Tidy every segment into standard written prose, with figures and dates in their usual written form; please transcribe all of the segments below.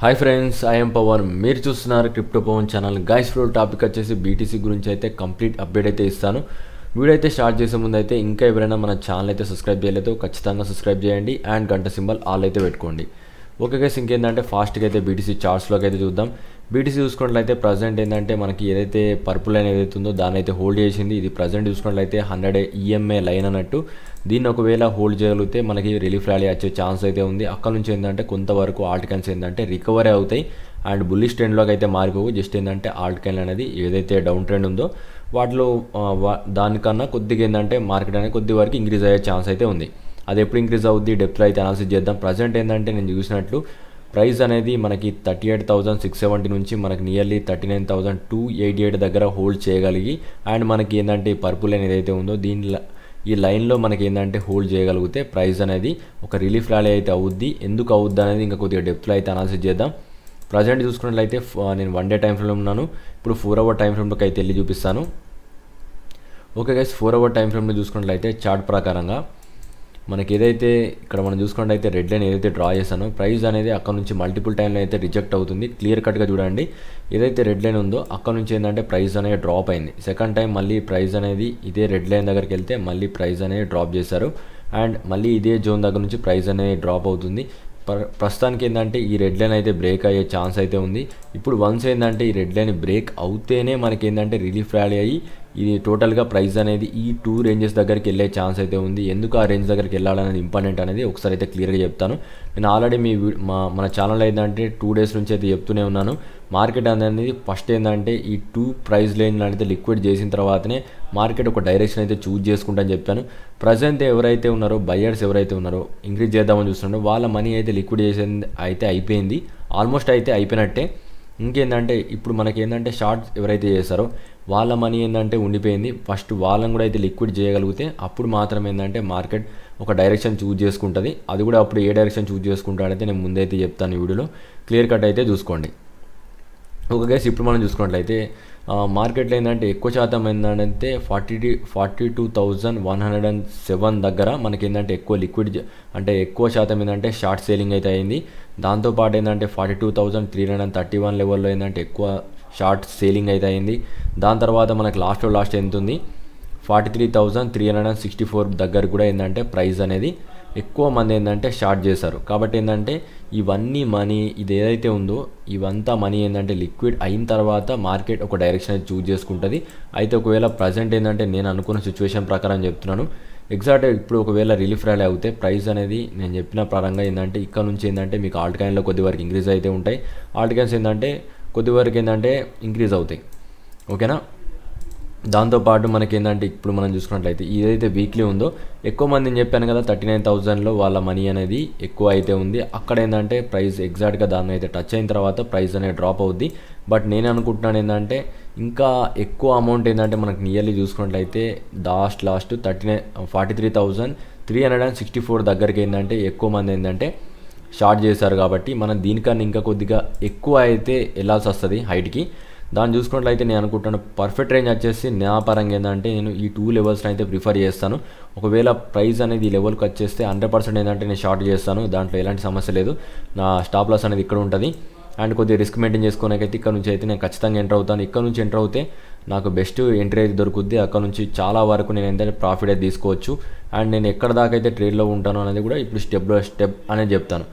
Hi friends, I'm Pavan. మీరు చూస్తున్నారు crypto Pavan channel. Guys flow topic వచ్చేసి బీటీసీ గురించి అయితే కంప్లీట్ అప్డేట్ అయితే ఇస్తాను. వీడియో అయితే స్టార్ట్ చేసే ముందు అయితే ఇంకా ఎవరైనా మన ఛానల్ అయితే సబ్స్క్రైబ్ చేయలేదు ఖచ్చితంగా సబ్స్క్రైబ్ చేయండి అండ్ గంట సింబల్ ఆల్ అయితే పెట్టుకోండి. ఓకే గైస్, ఇంకేంటంటే ఫాస్ట్గా అయితే బీటీసీ చార్ట్స్లోకి అయితే చూద్దాం. బీటీసీ చూసుకున్నట్లయితే ప్రజెంట్ ఏంటంటే మనకి ఏదైతే పర్పుల్ లైన్ ఏదైతే ఉందో దాన్ని అయితే హోల్డ్ చేసింది. ఇది ప్రజెంట్ చూసుకున్నట్లయితే 100 EMA లైన్ అన్నట్టు. దీన్ని ఒకవేళ హోల్డ్ చేయగలిగితే మనకి రిలీఫ్ ర్యాలీ వచ్చే ఛాన్స్ అయితే ఉంది. అక్కడ నుంచి ఏంటంటే కొంతవరకు ఆల్ట్ కాయిన్స్ ఏంటంటే రికవరీ అవుతాయి అండ్ బుల్లిష్ ట్రెండ్లోకి అయితే మారిపోవు. జస్ట్ ఏంటంటే ఆల్ట్ కాయిన్ అనేది ఏదైతే డౌన్ ట్రెండ్ ఉందో వాటిలో దానికన్నా కొద్దిగా ఏంటంటే మార్కెట్ అనేది కొద్ది వరకు ఇంక్రీజ్ అయ్యే ఛాన్స్ అయితే ఉంది. అది ఎప్పుడు ఇంక్రీజ్ అవుద్ది డెప్త్లో అయితే అనాలిసిస్ చేద్దాం. ప్రజెంట్ ఏంటంటే నేను చూసినట్లు ప్రైస్ అనేది మనకి 38,670 నుంచి మనకి నియర్లీ 39,288 దగ్గర హోల్డ్ చేయగలిగి అండ్ మనకి ఏంటంటే పర్పుల్ లైన్ ఏదైతే ఉందో దీనిలో ఈ లైన్లో మనకి ఏంటంటే హోల్డ్ చేయగలిగితే ప్రైస్ అనేది ఒక రిలీఫ్ ర్యాలీ అయితే అవుద్ది. ఎందుకు అవుద్ది అనేది ఇంకా కొద్దిగా డెప్త్లో అయితే అనాలిసిస్ చేద్దాం. ప్రజెంట్ చూసుకున్నట్లయితే నేను 1 డే టైం ఫ్రేమ్లో ఉన్నాను. ఇప్పుడు 4 అవర్ టైం ఫ్రేమ్లోకి అయితే వెళ్ళి చూపిస్తాను. ఓకే గైస్, 4 అవర్ టైం ఫ్రేమ్లో చూసుకున్నట్లయితే చార్ట్ ప్రకారంగా మనకి ఏదైతే ఇక్కడ మనం చూసుకున్నట్లయితే రెడ్ లైన్ ఏదైతే డ్రా చేశానో ప్రైస్ అనేది అక్కడ నుంచి మల్టిపుల్ టైంలో అయితే రిజెక్ట్ అవుతుంది. క్లియర్ కట్గా చూడండి, ఏదైతే రెడ్ లైన్ ఉందో అక్కడ నుంచి ఏంటంటే ప్రైస్ అనేది డ్రాప్ అయింది. సెకండ్ టైం మళ్ళీ ప్రైస్ అనేది ఇదే రెడ్ లైన్ దగ్గరికి వెళ్తే మళ్ళీ ప్రైస్ అనేది డ్రాప్ చేశారు అండ్ మళ్ళీ ఇదే జోన్ దగ్గర నుంచి ప్రైస్ అనేది డ్రాప్ అవుతుంది. ప్రస్తుతానికి ఏంటంటే ఈ రెడ్ లైన్ అయితే బ్రేక్ అయ్యే ఛాన్స్ అయితే ఉంది. ఇప్పుడు వన్స్ ఏంటంటే ఈ రెడ్ లైన్ బ్రేక్ అవుతేనే మనకి ఏంటంటే రిలీఫ్ ర్యాలీ అయ్యి ఇది టోటల్గా ప్రైస్ అనేది ఈ 2 రేంజెస్ దగ్గరికి వెళ్ళే ఛాన్స్ అయితే ఉంది. ఎందుకు ఆ రేంజ్ దగ్గరికి వెళ్ళాలనేది ఇంపార్టెంట్ అనేది ఒకసారి అయితే క్లియర్గా చెప్తాను. నేను ఆల్రెడీ మన ఛానల్ ఏంటంటే 2 డేస్ నుంచి అయితే చెప్తూనే ఉన్నాను. మార్కెట్ అనేది ఫస్ట్ ఏంటంటే ఈ 2 ప్రైస్ లైన్ అయితే లిక్విడ్ చేసిన తర్వాతనే మార్కెట్ ఒక డైరెక్షన్ అయితే చూజ్ చేసుకుంటాను చెప్పాను. ప్రజెంట్ ఎవరైతే ఉన్నారో బయ్యర్స్ ఎవరైతే ఉన్నారో ఇంక్రీజ్ చేద్దామని చూస్తున్నారో వాళ్ళ మనీ అయితే లిక్విడ్ చేసేది అయితే అయిపోయింది, ఆల్మోస్ట్ అయితే అయిపోయినట్టే. ఇంకేంటంటే ఇప్పుడు మనకి ఏంటంటే షార్ట్స్ ఎవరైతే చేస్తారో వాళ్ళ మనీ ఏంటంటే ఉండిపోయింది. ఫస్ట్ వాళ్ళని కూడా అయితే లిక్విడ్ చేయగలిగితే అప్పుడు మాత్రం ఏంటంటే మార్కెట్ ఒక డైరెక్షన్ చూజ్ చేసుకుంటుంది. అది కూడా అప్పుడు ఏ డైరెక్షన్ చూజ్ చేసుకుంటాడైతే నేను ముందైతే చెప్తాను. ఈ వీడియోలో క్లియర్ కట్ అయితే చూసుకోండి. ఓకే గైస్, ఇప్పుడు మనం చూసుకున్నట్లయితే మార్కెట్లో ఏంటంటే ఎక్కువ శాతం ఏంటంటే 42,107 దగ్గర మనకి ఏంటంటే ఎక్కువ లిక్విడ్ అంటే ఎక్కువ శాతం ఏంటంటే షార్ట్ సేలింగ్ అయితే అయింది. దాంతోపాటు ఏంటంటే 42,331 లెవెల్లో ఏంటంటే ఎక్కువ షార్ట్ సేలింగ్ అయితే అయింది. దాని తర్వాత మనకి లాస్ట్ ఎంత ఉంది 43,364 దగ్గర కూడా ఏంటంటే ప్రైస్ అనేది ఎక్కువ మంది ఏంటంటే షార్ట్ చేశారు. కాబట్టి ఏంటంటే ఇవన్నీ మనీ ఇది ఏదైతే ఉందో ఇవంతా మనీ ఏంటంటే లిక్విడ్ అయిన తర్వాత మార్కెట్ ఒక డైరెక్షన్ అయితే చూజ్ చేసుకుంటుంది. అయితే ఒకవేళ ప్రజెంట్ ఏంటంటే నేను అనుకున్న సిచ్యువేషన్ ప్రకారం చెప్తున్నాను. ఎగ్జాక్ట్ ఇప్పుడు ఒకవేళ రిలీఫ్ ర్యాలీ అవుతే ప్రైస్ అనేది నేను చెప్పిన పరంగా ఏంటంటే ఇక్కడ నుంచి ఏంటంటే మీకు ఆల్ట్ కాయిన్లో కొద్ది వరకు ఇంక్రీజ్ అయితే ఉంటాయి. ఆల్ట్ కాయిన్స్ ఏంటంటే కొద్ది వరకు ఏంటంటే ఇంక్రీజ్ అవుతాయి. ఓకేనా, దాంతోపాటు మనకి ఏంటంటే ఇప్పుడు మనం చూసుకున్నట్లయితే ఏదైతే వీక్లీ ఉందో ఎక్కువ మందిని చెప్పాను కదా 39,000లో వాళ్ళ మనీ అనేది ఎక్కువ అయితే ఉంది. అక్కడ ఏంటంటే ప్రైస్ ఎగ్జాక్ట్గా దాన్ని అయితే టచ్ అయిన తర్వాత ప్రైస్ అనేది డ్రాప్ అవుద్ది. బట్ నేను అనుకుంటున్నాను ఏంటంటే ఇంకా ఎక్కువ అమౌంట్ ఏంటంటే మనకు నియర్లీ చూసుకున్నట్లయితే లాస్ట్ 43,364 దగ్గరికి ఏంటంటే ఎక్కువ మంది ఏంటంటే షార్ట్ చేశారు. కాబట్టి మనం దీనికన్నా ఇంకా కొద్దిగా ఎక్కువ అయితే వెళ్ళాల్సి వస్తుంది హైట్కి. దాన్ని చూసుకున్నట్లయితే నేను అనుకుంటాను పర్ఫెక్ట్ రేంజ్ వచ్చేసి నా పరంగా ఏంటంటే నేను ఈ 2 లెవెల్స్ని అయితే ప్రిఫర్ చేస్తాను. ఒకవేళ ప్రైస్ అనేది ఈ లెవెల్కి వచ్చేస్తే 100% ఏంటంటే నేను షార్ట్ చేస్తాను. దాంట్లో ఎలాంటి సమస్య లేదు. నా స్టాప్ లాస్ అనేది ఇక్కడ ఉంటుంది అండ్ కొద్దిగా రిస్క్ మెయింటైన్ చేసుకోవడానికైతే ఇక్కడ నుంచి అయితే నేను ఖచ్చితంగా ఎంటర్ అవుతాను. ఇక్కడ నుంచి ఎంటర్ అవుతే నాకు బెస్ట్ ఎంట్రీ అయితే దొరుకుద్ది. అక్కడ నుంచి చాలా వరకు నేను ఏంటంటే ప్రాఫిట్ అయితే తీసుకోవచ్చు అండ్ నేను ఎక్కడ దాకా అయితే ట్రేడ్లో ఉంటాను అనేది కూడా ఇప్పుడు స్టెప్ అనేది చెప్తాను.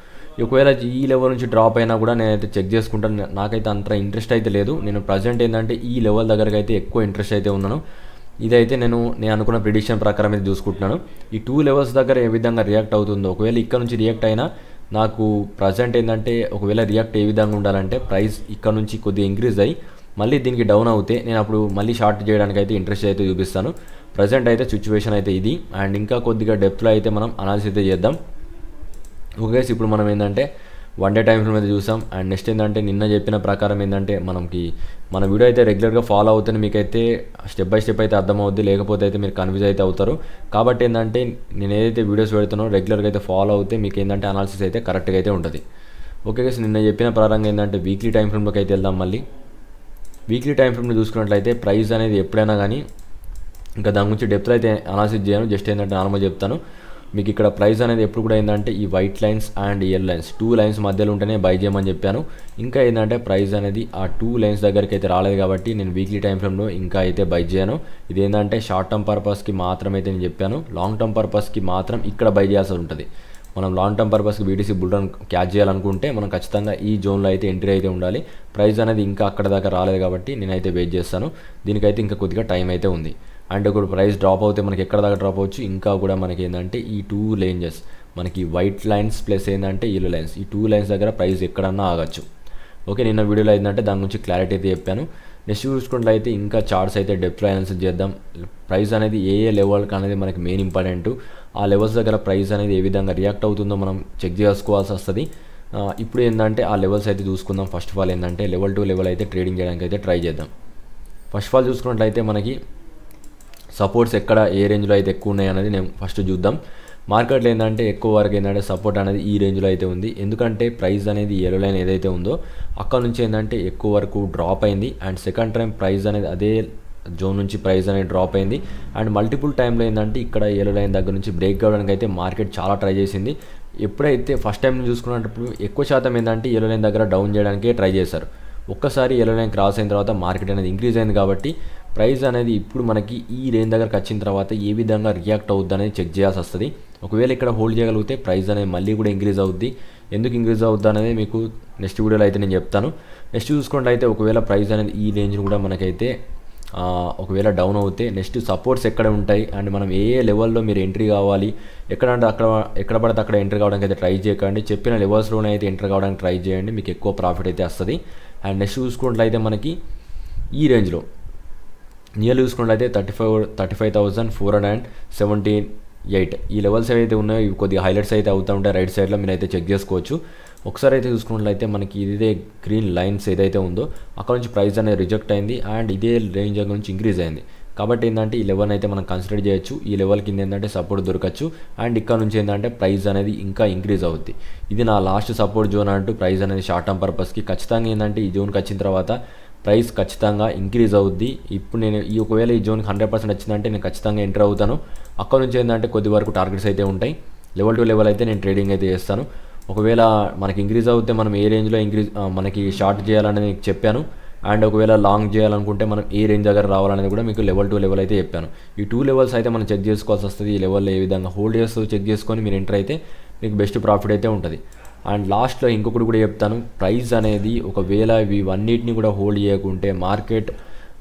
ఒకవేళ ఈ లెవెల్ నుంచి డ్రాప్ అయినా కూడా నేనైతే చెక్ చేసుకుంటాను. నాకైతే అంత ఇంట్రెస్ట్ అయితే లేదు. నేను ప్రజెంట్ ఏంటంటే ఈ లెవెల్ దగ్గరకు అయితే ఎక్కువ ఇంట్రెస్ట్ అయితే ఉన్నాను. ఇదైతే నేను అనుకున్న ప్రిడిక్షన్ ప్రకారం అయితే చూసుకుంటున్నాను. ఈ 2 లెవెల్స్ దగ్గర ఏ విధంగా రియాక్ట్ అవుతుందో ఒకవేళ ఇక్కడ నుంచి రియాక్ట్ అయినా నాకు ప్రజెంట్ ఏంటంటే ఒకవేళ రియాక్ట్ ఏ విధంగా ఉండాలంటే ప్రైస్ ఇక్కడ నుంచి కొద్దిగా ఇంక్రీజ్ అయ్యి మళ్ళీ దీనికి డౌన్ అవుతే నేను అప్పుడు మళ్ళీ షార్ట్ చేయడానికి అయితే ఇంట్రెస్ట్ అయితే చూపిస్తాను. ప్రజెంట్ అయితే సిచ్యువేషన్ అయితే ఇది అండ్ ఇంకా కొద్దిగా డెప్త్లో అయితే మనం అనాలిసిస్ అయితే చేద్దాం. ఓకే, ఇప్పుడు మనం ఏంటంటే 1 డే టైం ఫ్రేమ్ అయితే చూసాం అండ్ నెక్స్ట్ ఏంటంటే నిన్న చెప్పిన ప్రకారం ఏంటంటే మన వీడియో అయితే రెగ్యులర్గా ఫాలో అవుతుంది మీకైతే స్టెప్ బై స్టెప్ అయితే అర్థమవుద్ది. లేకపోతే అయితే మీరు కన్ఫ్యూజ్ అయితే అవుతారు. కాబట్టి ఏంటంటే నేను ఏదైతే వీడియోస్ పెడుతున్నానో రెగ్యులర్గా అయితే ఫాలో అవుతే మీకు ఏంటంటే అనాలిసిస్ అయితే కరెక్ట్గా అయితే ఉంటుంది. ఓకే గైస్, నిన్న చెప్పిన ప్రకారంగా ఏంటంటే వీక్లీ టైం ఫ్రేమ్లోకి అయితే వెళ్దాం. మళ్ళీ వీక్లీ టైం ఫ్రేమ్లో చూసుకున్నట్లయితే ప్రైస్ అనేది ఎప్పుడైనా కానీ ఇంకా దాని గురించి డెప్త్ అయితే అనాలిసిస్ చేయను. జస్ట్ ఏంటంటే నార్మల్ చెప్తాను. మీకు ఇక్కడ ప్రైస్ అనేది ఎప్పుడు కూడా ఏంటంటే ఈ white lines and L lines 2 lines మధ్యలో ఉంటేనే బై చేయమని చెప్పాను. ఇంకా ఏంటంటే ప్రైస్ అనేది ఆ 2 లైన్స్ దగ్గరికి అయితే రాలేదు కాబట్టి నేను వీక్లీ టైం ఫ్రేమ్లో ఇంకా అయితే బై చేయను. ఇది ఏంటంటే షార్ట్ టర్మ్ పర్పస్కి మాత్రమే అయితే నేను చెప్పాను. లాంగ్ టర్మ్ పర్పస్కి మాత్రం ఇక్కడ బై చేయాల్సి ఉంటుంది. మనం లాంగ్ టర్మ్ పర్పస్కి బీటీసీ బుల్ రన్ క్యాచ్ చేయాలనుకుంటే మనం ఖచ్చితంగా ఈ జోన్లో అయితే ఎంట్రీ అయితే ఉండాలి. ప్రైస్ అనేది ఇంకా అక్కడ దాకా రాలేదు కాబట్టి నేనైతే వెయిట్ చేస్తాను. దీనికైతే ఇంకా కొద్దిగా టైం అయితే ఉంది. అండ్ ఇప్పుడు ప్రైస్ డ్రాప్ అవుతే మనకి ఎక్కడ దాకా డ్రాప్ అవ్వచ్చు, ఇంకా కూడా మనకి ఏంటంటే ఈ 2 లైన్స్ మనకి వైట్ లైన్స్ ప్లస్ ఏంటంటే ఎల్లో లైన్స్, ఈ 2 లైన్స్ దగ్గర ప్రైస్ ఎక్కడన్నా ఆగచ్చు. ఓకే, నిన్న వీడియోలో ఏంటంటే దాని గురించి క్లారిటీ అయితే చెప్పాను. నెక్స్ట్ చూసుకున్నట్లయితే ఇంకా చార్ట్స్ అయితే డెప్త్ అనాలిసిస్ చేద్దాం. ప్రైస్ అనేది ఏ లెవెల్కి అనేది మనకి మెయిన్ ఇంపార్టెంట్. ఆ లెవెల్స్ దగ్గర ప్రైస్ అనేది ఏ విధంగా రియాక్ట్ అవుతుందో మనం చెక్ చేసుకోవాల్సి వస్తుంది. ఇప్పుడు ఏంటంటే ఆ లెవెల్స్ అయితే చూసుకుందాం. ఫస్ట్ ఆఫ్ ఆల్ ఏంటంటే లెవెల్ టు లెవెల్ అయితే ట్రేడింగ్ చేయడానికి అయితే ట్రై చేద్దాం. ఫస్ట్ ఆఫ్ ఆల్ చూసుకున్నట్లయితే మనకి సపోర్ట్స్ ఎక్కడ ఏ రేంజ్లో అయితే ఎక్కువ ఉన్నాయి అనేది నేను ఫస్ట్ చూద్దాం. మార్కెట్లో ఏంటంటే ఎక్కువ వరకు ఏంటంటే సపోర్ట్ అనేది ఈ రేంజ్లో అయితే ఉంది. ఎందుకంటే ప్రైస్ అనేది ఎల్లో లైన్ ఏదైతే ఉందో అక్కడ నుంచి ఏంటంటే ఎక్కువ వరకు డ్రాప్ అయింది. అండ్ సెకండ్ టైం ప్రైస్ అనేది అదే జోన్ నుంచి ప్రైస్ అనేది డ్రాప్ అయింది. అండ్ మల్టిపుల్ టైంలో ఏంటంటే ఇక్కడ ఎల్లో లైన్ దగ్గర నుంచి బ్రేక్ కావడానికి అయితే మార్కెట్ చాలా ట్రై చేసింది. ఎప్పుడైతే ఫస్ట్ టైం చూసుకున్నప్పుడు ఎక్కువ శాతం ఏంటంటే ఎల్లో లైన్ దగ్గర డౌన్ చేయడానికే ట్రై చేశారు. ఒక్కసారి ఎల్లో లైన్ క్రాస్ అయిన తర్వాత మార్కెట్ అనేది ఇంక్రీజ్ అయింది కాబట్టి ప్రైస్ అనేది ఇప్పుడు మనకి ఈ రేంజ్ దగ్గరకు వచ్చిన తర్వాత ఏ విధంగా రియాక్ట్ అవుద్ది అనేది చెక్ చేయాల్సి వస్తుంది. ఒకవేళ ఇక్కడ హోల్డ్ చేయగలిగితే ప్రైస్ అనేది మళ్ళీ కూడా ఇంక్రీజ్ అవుద్ది. ఎందుకు ఇంక్రీజ్ అవుద్ది అనేది మీకు నెక్స్ట్ వీడియోలో అయితే నేను చెప్తాను. నెక్స్ట్ చూసుకుంటే అయితే ఒకవేళ ప్రైస్ అనేది ఈ రేంజ్ కూడా మనకైతే ఒకవేళ డౌన్ అవుతే నెక్స్ట్ సపోర్ట్స్ ఎక్కడ ఉంటాయి అండ్ మనం ఏ లెవెల్లో మీరు ఎంట్రీ కావాలి, ఎక్కడ పడితే అక్కడ ఎంట్రీ కావడానికి అయితే ట్రై చేయకండి. చెప్పిన లెవెల్స్లోనే అయితే ఎంట్రీ కావడానికి ట్రై చేయండి, మీకు ఎక్కువ ప్రాఫిట్ అయితే వస్తుంది. అండ్ నెక్స్ట్ చూసుకున్నట్లయితే మనకి ఈ రేంజ్లో నియర్లీ చూసుకున్నట్లయితే 35,478 ఈ లెవెల్స్ ఏవైతే ఉన్నాయో ఇవి కొద్దిగా హైలైట్స్ అయితే అవుతూ ఉంటాయి. రైట్ సైడ్లో మీరు అయితే చెక్ చేసుకోవచ్చు. ఒకసారి అయితే చూసుకున్నట్లయితే మనకి ఇదే గ్రీన్ లైన్స్ ఏదైతే ఉందో అక్కడ నుంచి ప్రైస్ అనేది రిజెక్ట్ అయింది అండ్ ఇదే రేంజ్ దగ్గర నుంచి ఇంక్రీజ్ అయింది. కాబట్టి ఏంటంటే ఈ లెవెల్ అయితే మనం కన్సిడర్ చేయొచ్చు. ఈ లెవెల్ కింద ఏంటంటే సపోర్ట్ దొరకచ్చు అండ్ ఇక్కడ నుంచి ఏంటంటే ప్రైస్ అనేది ఇంకా ఇంక్రీజ్ అవుద్ది. ఇది నా లాస్ట్ సపోర్ట్ జోన్ అంటూ ప్రైస్ అనేది షార్ట్ టర్మ్ పర్పస్కి ఖచ్చితంగా ఏంటంటే ఈ జోన్కి వచ్చిన తర్వాత ప్రైస్ ఖచ్చితంగా ఇంక్రీజ్ అవుద్ది. ఇప్పుడు నేను ఒకవేళ ఈ జోన్కి 100% వచ్చిందంటే నేను ఖచ్చితంగా ఎంటర్ అవుతాను. అక్కడ నుంచి ఏంటంటే కొద్ది వరకు టార్గెట్స్ అయితే ఉంటాయి. లెవెల్ టు లెవెల్ అయితే నేను ట్రేడింగ్ అయితే చేస్తాను. ఒకవేళ మనకి ఇంక్రీజ్ అవుతే మనం ఏ రేంజ్లో మనకి షార్ట్ చేయాలనేది మీకు చెప్పాను. అండ్ ఒకవేళ లాంగ్ చేయాలనుకుంటే మనం ఏ రేంజ్ దగ్గర రావాలనేది కూడా మీకు లెవెల్ టు లెవెల్ అయితే చెప్పాను. ఈ 2 లెవెల్స్ అయితే మనం చెక్ చేసుకోవాల్సి వస్తుంది. ఈ లెవెల్లో ఏ విధంగా హోల్డ్ చేస్తుందో చెక్ చేసుకొని మీరు ఎంటర్ అయితే మీకు బెస్ట్ ప్రాఫిట్ అయితే ఉంటుంది. అండ్ లాస్ట్లో ఇంకొకటి కూడా చెప్తాను. ప్రైస్ అనేది ఒకవేళ ఇవన్నిటిని కూడా హోల్డ్ చేయకుంటే మార్కెట్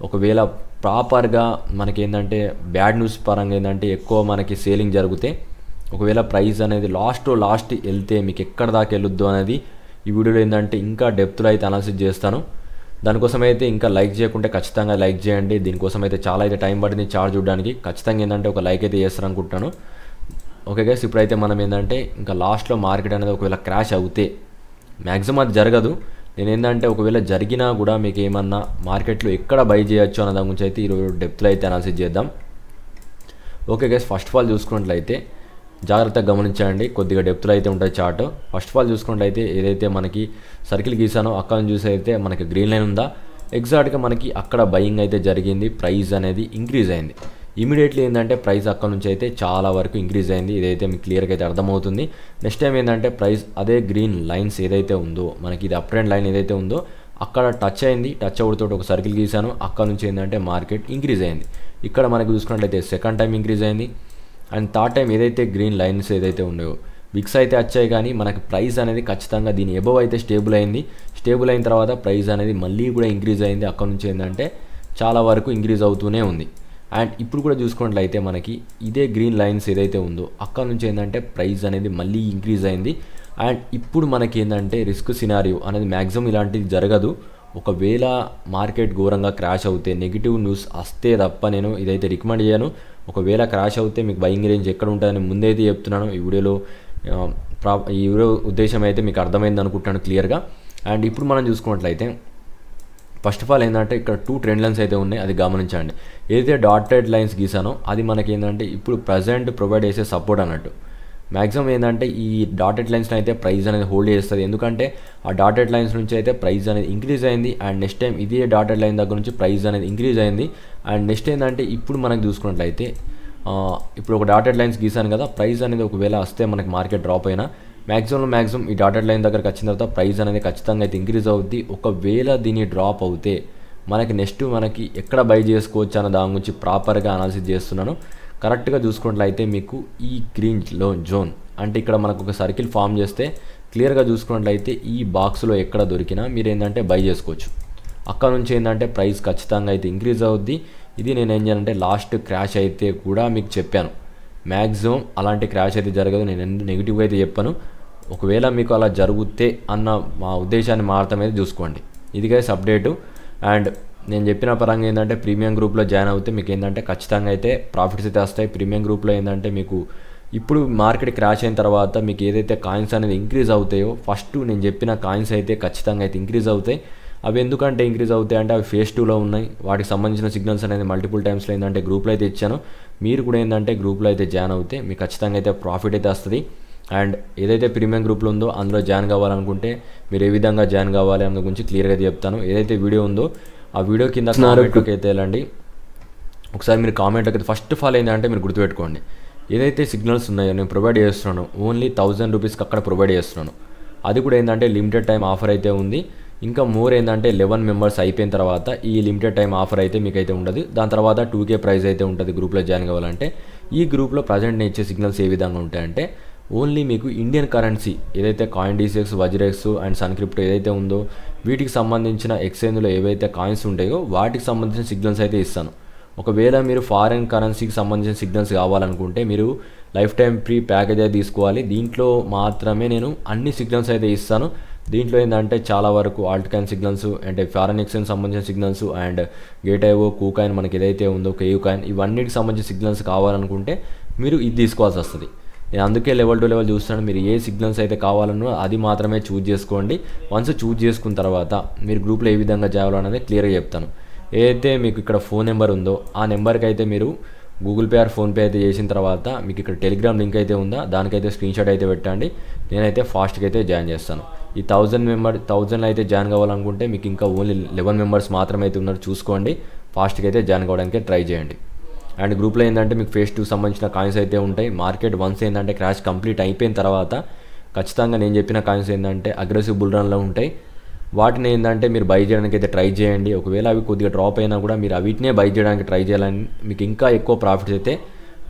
ఒకవేళ ప్రాపర్గా మనకి ఏంటంటే బ్యాడ్ న్యూస్ పరంగా ఏంటంటే ఎక్కువ మనకి సేలింగ్ జరిగితే ఒకవేళ ప్రైస్ అనేది లాస్ట్ వెళ్తే మీకు ఎక్కడ దాకా వెళ్ళొద్దు అనేది ఈ వీడియోలో ఏంటంటే ఇంకా డెప్త్లో అయితే అనాలిసిస్ చేస్తాను. దానికోసం అయితే ఇంకా లైక్ చేయకుంటే ఖచ్చితంగా లైక్ చేయండి. దీనికోసం అయితే చాలా అయితే టైం పడింది చార్ట్ చూడడానికి. ఖచ్చితంగా ఏంటంటే ఒక లైక్ అయితే చేస్తారు అనుకుంటాను. ఓకే గైస్, ఇప్పుడైతే మనం ఏంటంటే ఇంకా లాస్ట్లో మార్కెట్ అనేది ఒకవేళ క్రాష్ అవుతే మ్యాక్సిమం అది జరగదు. నేను ఏంటంటే ఒకవేళ జరిగినా కూడా మీకు ఏమన్నా మార్కెట్లో ఎక్కడ బై చేయొచ్చు అన్న దాని గురించి అయితే ఈరోజు డెప్త్లో అయితే అనాలిసిస్ చేద్దాం. Okay guys, first of all చూసుకున్నట్లయితే జాగ్రత్తగా గమనించండి. కొద్దిగా డెప్త్లో అయితే ఉంటుంది చార్ట్. ఫస్ట్ ఆఫ్ ఆల్ చూసుకున్నట్లయితే ఏదైతే మనకి సర్కిల్ గీసానో అక్కడ నుంచి చూసి అయితే మనకి గ్రీన్ లైన్ ఉందా ఎగ్జాక్ట్గా మనకి అక్కడ బయింగ్ అయితే జరిగింది. ప్రైస్ అనేది ఇంక్రీజ్ అయింది. ఇమీడియట్లీ ఏంటంటే ప్రైస్ అక్కడ నుంచి అయితే చాలా వరకు ఇంక్రీజ్ అయింది. ఇదైతే మీకు క్లియర్గా అయితే అర్థమవుతుంది. నెక్స్ట్ టైం ఏంటంటే ప్రైస్ అదే గ్రీన్ లైన్స్ ఏదైతే ఉందో మనకి ఇది అప్ ట్రెండ్ లైన్ ఏదైతే ఉందో అక్కడ టచ్ అయింది. టచ్ అవుతూ ఒక సర్కిల్ గీసాను. అక్కడ నుంచి ఏంటంటే మార్కెట్ ఇంక్రీజ్ అయింది. ఇక్కడ మనకి చూసుకున్నట్లయితే సెకండ్ టైం ఇంక్రీజ్ అయింది. అండ్ థర్డ్ టైం ఏదైతే గ్రీన్ లైన్స్ ఏదైతే ఉన్నాయో విక్స్ అయితే వచ్చాయి, కానీ మనకి ప్రైస్ అనేది ఖచ్చితంగా దీని ఎబవ్ అయితే స్టేబుల్ అయింది. స్టేబుల్ అయిన తర్వాత ప్రైస్ అనేది మళ్ళీ కూడా ఇంక్రీజ్ అయింది. అక్కడ నుంచి ఏంటంటే చాలా వరకు ఇంక్రీజ్ అవుతూనే ఉంది. అండ్ ఇప్పుడు కూడా చూసుకున్నట్లయితే మనకి ఇదే గ్రీన్ లైన్స్ ఏదైతే ఉందో అక్కడ నుంచి ఏంటంటే ప్రైస్ అనేది మళ్ళీ ఇంక్రీజ్ అయింది. అండ్ ఇప్పుడు మనకి ఏంటంటే రిస్క్ సినారియో అనేది మ్యాక్సిమం ఇలాంటిది జరగదు. ఒకవేళ మార్కెట్ ఘోరంగా క్రాష్ అవుతే నెగిటివ్ న్యూస్ వస్తే తప్ప నేను ఇదైతే రికమెండ్ చేయను. ఒకవేళ క్రాష్ అవుతే మీకు బయింగ్ రేంజ్ ఎక్కడ ఉంటుందని ముందైతే చెప్తున్నాను. ఈ వీడియో ఉద్దేశం అయితే మీకు అర్థమైంది అనుకుంటున్నాను క్లియర్గా. అండ్ ఇప్పుడు మనం చూసుకున్నట్లయితే ఫస్ట్ ఆఫ్ ఆల్ ఏంటంటే ఇక్కడ 2 ట్రెండ్ లైన్స్ అయితే ఉన్నాయి, అది గమనించండి. ఏదైతే డాటెడ్ లైన్స్ గీసానో అది మనకి ఏంటంటే ఇప్పుడు ప్రజెంట్ ప్రొవైడ్ చేసే సపోర్ట్ అన్నట్టు. మ్యాక్సిమం ఏంటంటే ఈ డాటెడ్ లైన్స్లో అయితే ప్రైస్ అనేది హోల్డ్ చేస్తుంది. ఎందుకంటే ఆ డాటెడ్ లైన్స్ నుంచి అయితే ప్రైస్ అనేది ఇంక్రీజ్ అయింది. అండ్ నెక్స్ట్ టైం ఇదే డాటెడ్ లైన్ దగ్గర నుంచి ప్రైస్ అనేది ఇంక్రీజ్ అయింది. అండ్ నెక్స్ట్ ఏంటంటే ఇప్పుడు మనకు చూసుకున్నట్లయితే ఇప్పుడు ఒక డాటెడ్ లైన్స్ గీసాను కదా, ప్రైస్ అనేది ఒకవేళ వస్తే మనకి మార్కెట్ డ్రాప్ అయినా మ్యాక్సిమం ఈ డాటెడ్ లైన్ దగ్గరకు వచ్చిన తర్వాత ప్రైస్ అనేది ఖచ్చితంగా అయితే ఇంక్రీజ్ అవుద్ది. ఒకవేళ దీన్ని డ్రాప్ అవుతే మనకి ఎక్కడ బై చేసుకోవచ్చు అన్న దాని గురించి ప్రాపర్గా అనాలిసిస్ చేస్తున్నాను. కరెక్ట్గా చూసుకున్నట్లయితే మీకు ఈ గ్రీన్ జోన్ అంటే ఇక్కడ మనకు ఒక సర్కిల్ ఫామ్ చేస్తే క్లియర్గా చూసుకున్నట్లయితే ఈ బాక్స్లో ఎక్కడ దొరికినా మీరు ఏంటంటే బై చేసుకోవచ్చు. అక్కడ నుంచి ఏంటంటే ప్రైస్ ఖచ్చితంగా అయితే ఇంక్రీజ్ అవుద్ది. ఇది నేను ఏం చేయాలంటే లాస్ట్ క్రాష్ అయితే కూడా మీకు చెప్పాను, మ్యాక్సిమం అలాంటి క్రాష్ అయితే జరగదు. నేను నెగిటివ్గా అయితే చెప్పాను. ఒకవేళ మీకు అలా జరిగితే అన్న మా ఉద్దేశాన్ని మాత్రమే చూసుకోండి. ఇది గైస్ అప్డేటు. అండ్ నేను చెప్పిన పరంగా ఏంటంటే ప్రీమియం గ్రూప్లో జాయిన్ అవుతే మీకు ఏంటంటే ఖచ్చితంగా అయితే ప్రాఫిట్స్ అయితే వస్తాయి. ప్రీమియం గ్రూప్లో ఏంటంటే మీకు ఇప్పుడు మార్కెట్ క్రాష్ అయిన తర్వాత మీకు ఏదైతే కాయిన్స్ అనేది ఇంక్రీజ్ అవుతాయో ఫస్ట్ నేను చెప్పిన కాయిన్స్ అయితే ఖచ్చితంగా అయితే ఇంక్రీజ్ అవుతాయి. అవి ఎందుకంటే ఇంక్రీజ్ అవుతాయి అంటే అవి ఫేజ్ 2లో ఉన్నాయి. వాటికి సంబంధించిన సిగ్నల్స్ అనేది మల్టిపుల్ టైమ్స్లో ఏంటంటే గ్రూప్లో అయితే ఇచ్చాను. మీరు కూడా ఏంటంటే గ్రూప్లో అయితే జాయిన్ అవుతే మీకు ఖచ్చితంగా అయితే ప్రాఫిట్ అయితే వస్తుంది. అండ్ ఏదైతే ప్రీమియం గ్రూప్లో ఉందో అందులో జాయిన్ కావాలనుకుంటే మీరు ఏ విధంగా జాయిన్ కావాలి అన్న గురించి క్లియర్గా చెప్తాను. ఏదైతే వీడియో ఉందో ఆ వీడియో కింద కామెంట్లోకి అయితే వెళ్ళండి. ఒకసారి మీరు కామెంట్లోకి అయితే ఫస్ట్ ఆఫ్ ఆల్ ఏంటంటే మీరు గుర్తుపెట్టుకోండి, ఏదైతే సిగ్నల్స్ ఉన్నాయో నేను ప్రొవైడ్ చేస్తున్నాను ఓన్లీ 1000 రూపీస్కి అక్కడ ప్రొవైడ్ చేస్తున్నాను. అది కూడా ఏంటంటే లిమిటెడ్ టైం ఆఫర్ అయితే ఉంది. ఇంకా మోర్ ఏంటంటే 11 మెంబర్స్ అయిపోయిన తర్వాత ఈ లిమిటెడ్ టైం ఆఫర్ అయితే మీకైతే ఉండదు. దాని తర్వాత 2K ప్రైజ్ అయితే ఉంటుంది గ్రూప్లో జాయిన్ కావాలంటే. ఈ గ్రూప్లో ప్రజెంట్ నేను ఇచ్చే సిగ్నల్స్ ఏ విధంగా ఉంటాయంటే ఓన్లీ మీకు ఇండియన్ కరెన్సీ ఏదైతే CoinDCX, WazirX and SunCrypto ఏదైతే ఉందో వీటికి సంబంధించిన ఎక్స్చేంజ్లో ఏవైతే కాయిన్స్ ఉంటాయో వాటికి సంబంధించిన సిగ్నల్స్ అయితే ఇస్తాను. ఒకవేళ మీరు ఫారెన్ కరెన్సీకి సంబంధించిన సిగ్నల్స్ కావాలనుకుంటే మీరు లైఫ్ టైం ఫ్రీ ప్యాకేజ్ అయితే తీసుకోవాలి. దీంట్లో మాత్రమే నేను అన్ని సిగ్నల్స్ అయితే ఇస్తాను. దీంట్లో ఏంటంటే చాలా వరకు ఆల్ట్ కాయిన్ సిగ్నల్స్ అంటే ఫారెన్ ఎక్స్చేంజ్ సంబంధించిన సిగ్నల్స్ అండ్ గేట్ఐఓ, కూకాయిన్ మనకి ఏదైతే ఉందో కేయూ కాయిన్ ఇవన్నిటికి సంబంధించిన సిగ్నల్స్ కావాలనుకుంటే మీరు ఇది తీసుకోవాల్సి వస్తుంది. నేను అందుకే లెవెల్ టు లెవెల్ చూస్తాను. మీరు ఏ సిగ్నల్స్ అయితే కావాలనో అది మాత్రమే చూజ్ చేసుకోండి. వన్స్ చూజ్ చేసుకున్న తర్వాత మీరు గ్రూప్లో ఏ విధంగా చేయాలనేది క్లియర్గా చెప్తాను. ఏదైతే మీకు ఇక్కడ ఫోన్ నెంబర్ ఉందో ఆ నెంబర్కి అయితే మీరు గూగుల్ పే ఆర్ ఫోన్పే అయితే చేసిన తర్వాత మీకు ఇక్కడ టెలిగ్రామ్ లింక్ అయితే ఉందా దానికైతే స్క్రీన్షాట్ అయితే పెట్టండి. నేనైతే ఫాస్ట్గా అయితే జాయిన్ చేస్తాను. ఈ 1000 అయితే జాయిన్ కావాలనుకుంటే మీకు ఇంకా ఓన్లీ 11 మెంబర్స్ మాత్రమే అయితే ఉన్నారు. చూసుకోండి, ఫాస్ట్గా అయితే జాయిన్ కావడానికి ట్రై చేయండి. అండ్ గ్రూప్లో ఏంటంటే మీకు ఫేజ్ 2 సంబంధించిన కాయిన్స్ అయితే ఉంటాయి. మార్కెట్ వన్స్ ఏంటంటే క్రాష్ కంప్లీట్ అయిపోయిన తర్వాత ఖచ్చితంగా నేను చెప్పిన కాయిన్స్ ఏంటంటే అగ్రెసివ్ బుల్ రన్లో ఉంటాయి. వాటిని ఏంటంటే మీరు బై చేయడానికి అయితే ట్రై చేయండి. ఒకవేళ అవి కొద్దిగా డ్రాప్ అయినా కూడా మీరు వీటినే బై చేయడానికి ట్రై చేయాలని మీకు ఇంకా ఎక్కువ ప్రాఫిట్స్ అయితే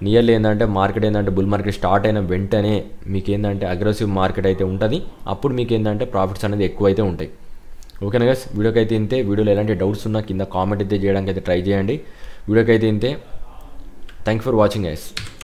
నియర్లీ ఏంటంటే మార్కెట్ ఏంటంటే బుల్ మార్కెట్ స్టార్ట్ అయిన వెంటనే మీకు ఏంటంటే అగ్రెసివ్ మార్కెట్ అయితే ఉంటుంది. అప్పుడు మీకు ఏంటంటే ప్రాఫిట్స్ అనేది ఎక్కువ అయితే ఉంటాయి. ఓకేనా గైస్, వీడియోకి అయితే ఇంతే. వీడియోలో ఎలాంటి డౌట్స్ ఉన్నా కింద కామెంట్ అయితే చేయడానికి అయితే ట్రై చేయండి. వీడియోకి అయితే ఇంతే. Thank for watching guys.